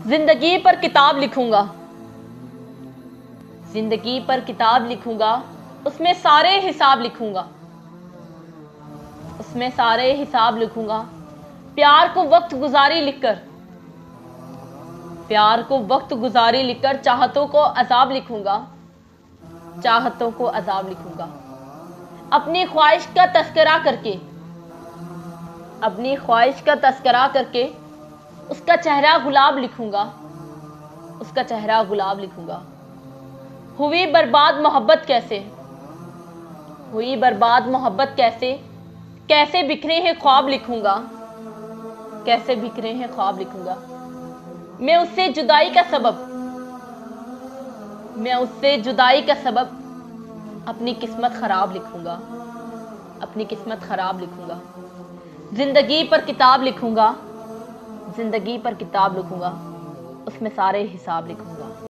जिंदगी पर किताब लिखूंगा, जिंदगी पर किताब लिखूंगा, उसमें सारे हिसाब लिखूंगा, उसमें सारे हिसाब लिखूंगा। प्यार को वक्त गुजारी लिखकर, प्यार को वक्त गुजारी लिखकर चाहतों को अजाब लिखूंगा, चाहतों को अजाब लिखूंगा। अपनी ख्वाहिश का तस्करा करके, अपनी ख्वाहिश का तस्करा करके उसका चेहरा गुलाब लिखूंगा, उसका चेहरा गुलाब लिखूंगा। हुई बर्बाद मोहब्बत कैसे, हुई बर्बाद मोहब्बत कैसे, कैसे बिखरे हैं ख्वाब लिखूंगा, कैसे बिखरे हैं ख्वाब लिखूंगा। मैं उससे जुदाई का सबब, मैं उससे जुदाई का सबब अपनी किस्मत खराब लिखूंगा, अपनी किस्मत खराब लिखूंगा। जिंदगी पर किताब लिखूंगा, जिंदगी पर किताब लिखूंगा, उसमें सारे हिसाब लिखूंगा।